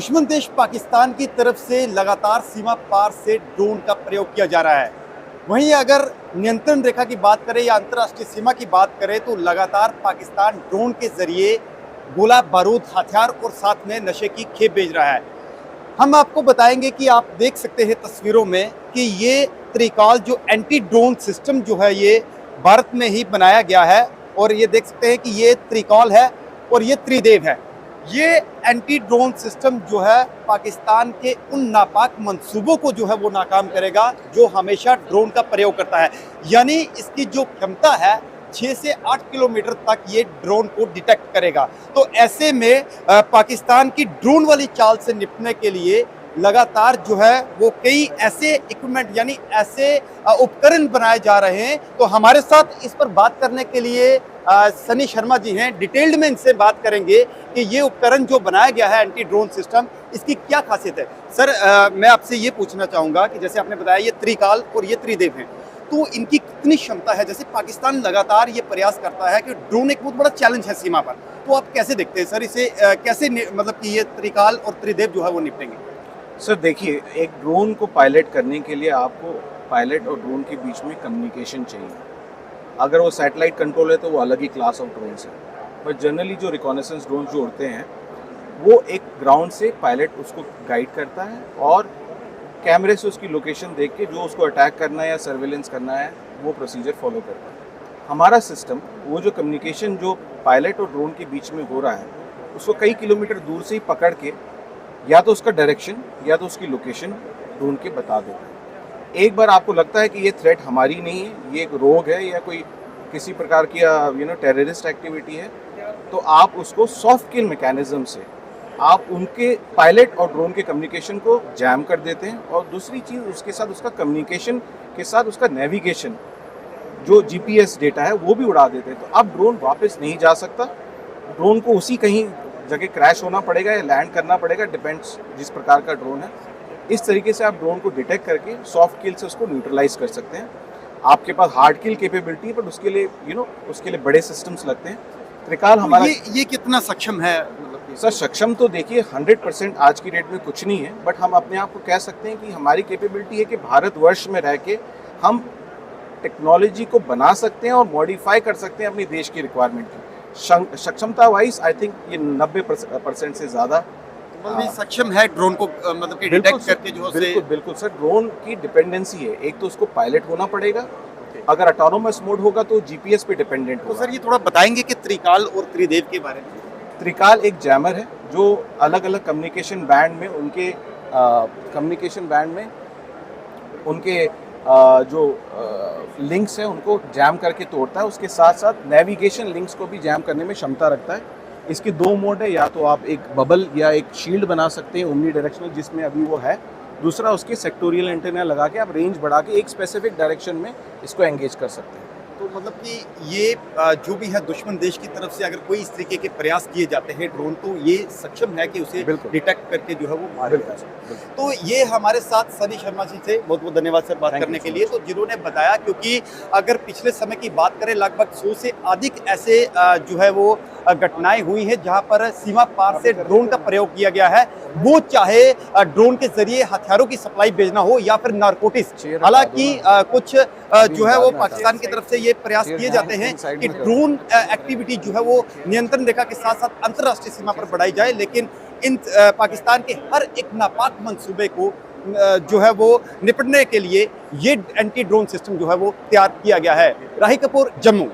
दुश्मन देश पाकिस्तान की तरफ से लगातार सीमा पार से ड्रोन का प्रयोग किया जा रहा है। वहीं अगर नियंत्रण रेखा की बात करें या अंतर्राष्ट्रीय सीमा की बात करें तो लगातार पाकिस्तान ड्रोन के जरिए गोला बारूद, हथियार और साथ में नशे की खेप भेज रहा है। हम आपको बताएंगे कि आप देख सकते हैं तस्वीरों में कि ये त्रिकाल जो एंटी ड्रोन सिस्टम जो है ये भारत में ही बनाया गया है। और ये देख सकते हैं कि ये त्रिकाल है और ये त्रिदेव है। ये एंटी ड्रोन सिस्टम जो है पाकिस्तान के उन नापाक मंसूबों को जो है वो नाकाम करेगा जो हमेशा ड्रोन का प्रयोग करता है। यानी इसकी जो क्षमता है 6 से 8 किलोमीटर तक ये ड्रोन को डिटेक्ट करेगा। तो ऐसे में पाकिस्तान की ड्रोन वाली चाल से निपटने के लिए लगातार जो है वो कई ऐसे इक्विपमेंट यानी ऐसे उपकरण बनाए जा रहे हैं। तो हमारे साथ इस पर बात करने के लिए सनी शर्मा जी हैं। डिटेल्ड में इनसे बात करेंगे कि ये उपकरण जो बनाया गया है एंटी ड्रोन सिस्टम, इसकी क्या खासियत है। सर, मैं आपसे ये पूछना चाहूँगा कि जैसे आपने बताया ये त्रिकाल और ये त्रिदेव हैं, तो इनकी कितनी क्षमता है। जैसे पाकिस्तान लगातार ये प्रयास करता है कि ड्रोन एक बहुत बड़ा चैलेंज है सीमा पर, तो आप कैसे देखते हैं सर इसे, कैसे मतलब कि ये त्रिकाल और त्रिदेव जो है वो निपटेंगे। सर देखिए, एक ड्रोन को पायलट करने के लिए आपको पायलट और ड्रोन के बीच में कम्युनिकेशन चाहिए। अगर वो सैटेलाइट कंट्रोल है तो वो अलग ही क्लास ऑफ ड्रोन्स है, पर जनरली जो रिकॉनेसेंस ड्रोन जो उड़ते हैं वो एक ग्राउंड से पायलट उसको गाइड करता है और कैमरे से उसकी लोकेशन देख के जो उसको अटैक करना है या सर्वेलेंस करना है वो प्रोसीजर फॉलो करता है। हमारा सिस्टम वो जो कम्युनिकेशन जो पायलट और ड्रोन के बीच में हो रहा है उसको कई किलोमीटर दूर से ही पकड़ के या तो उसका डायरेक्शन या तो उसकी लोकेशन ढूंढ के बता देता है। एक बार आपको लगता है कि ये थ्रेट हमारी नहीं है, ये एक रोग है या कोई किसी प्रकार की टेररिस्ट एक्टिविटी है, तो आप उसको सॉफ्ट किल मैकेनिज्म से आप उनके पायलट और ड्रोन के कम्युनिकेशन को जैम कर देते हैं। और दूसरी चीज़ उसके साथ उसका कम्युनिकेशन के साथ उसका नेविगेशन जो जीपीएस डेटा है वो भी उड़ा देते हैं। तो अब ड्रोन वापस नहीं जा सकता, ड्रोन को उसी कहीं जगह क्रैश होना पड़ेगा या लैंड करना पड़ेगा, डिपेंड्स जिस प्रकार का ड्रोन है। इस तरीके से आप ड्रोन को डिटेक्ट करके सॉफ्ट किल से उसको न्यूट्रलाइज कर सकते हैं। आपके पास हार्ड किल कैपेबिलिटी है, बट उसके लिए उसके लिए बड़े सिस्टम्स लगते हैं। त्रिकाल तो हमारा ये कितना सक्षम है मतलब सर सक्षम तो देखिए 100% आज की डेट में कुछ नहीं है, बट हम अपने आप को कह सकते हैं कि हमारी कैपेबिलिटी है कि भारतवर्ष में रह के हम टेक्नोलॉजी को बना सकते हैं और मॉडिफाई कर सकते हैं अपनी देश की रिक्वायरमेंट की। सक्षमता वाइज आई थिंक ये 90% से ज़्यादा मतलब सक्षम है ड्रोन को मतलब कि डिटेक्ट करके जो है बिल्कुल सर। ड्रोन की डिपेंडेंसी है, एक तो उसको पायलट होना पड़ेगा, अगर ऑटोनोमस मोड होगा तो जीपीएस पे डिपेंडेंट होगा। तो सर ये थोड़ा बताएंगे कि त्रिकाल और त्रिदेव के बारे में। त्रिकाल एक जैमर है जो अलग अलग कम्युनिकेशन बैंड में उनके जो लिंक्स हैं उनको जैम करके तोड़ता है। उसके साथ साथ नेविगेशन लिंक्स को भी जैम करने में क्षमता रखता है। इसके दो मोड है, या तो आप एक बबल या एक शील्ड बना सकते हैं ओमनी डायरेक्शनल, जिसमें अभी वो है। दूसरा उसके सेक्टोरियल एंटेना लगा के आप रेंज बढ़ा के एक स्पेसिफिक डायरेक्शन में इसको एंगेज कर सकते हैं। तो मतलब कि ये जो भी है दुश्मन देश की तरफ से अगर कोई इस तरीके के प्रयास किए जाते हैं ड्रोन, तो ये सक्षम है कि उसे डिटेक्ट करके जो है वो मारे जा सके। तो ये हमारे साथ सनी शर्मा जी थे, बहुत बहुत धन्यवाद सर बात करने के लिए। तो जिन्होंने बताया, क्योंकि अगर पिछले समय की बात करें लगभग 100 से अधिक ऐसे जो है वो घटनाएं हुई हैं जहां पर सीमा पार से ड्रोन का प्रयोग किया गया है, वो चाहे ड्रोन के जरिए हथियारों की सप्लाई भेजना हो या फिर नारकोटिक्स। हालांकि कुछ जो है वो पाकिस्तान की तरफ से ये प्रयास किए जाते हैं कि ड्रोन एक्टिविटी जो है वो नियंत्रण रेखा के साथ साथ अंतर्राष्ट्रीय सीमा पर बढ़ाई जाए, लेकिन इन पाकिस्तान के हर एक नापाक मंसूबे को जो है वो निपटने के लिए ये एंटी ड्रोन सिस्टम जो है वो तैयार किया गया है। राही कपूर, जम्मू।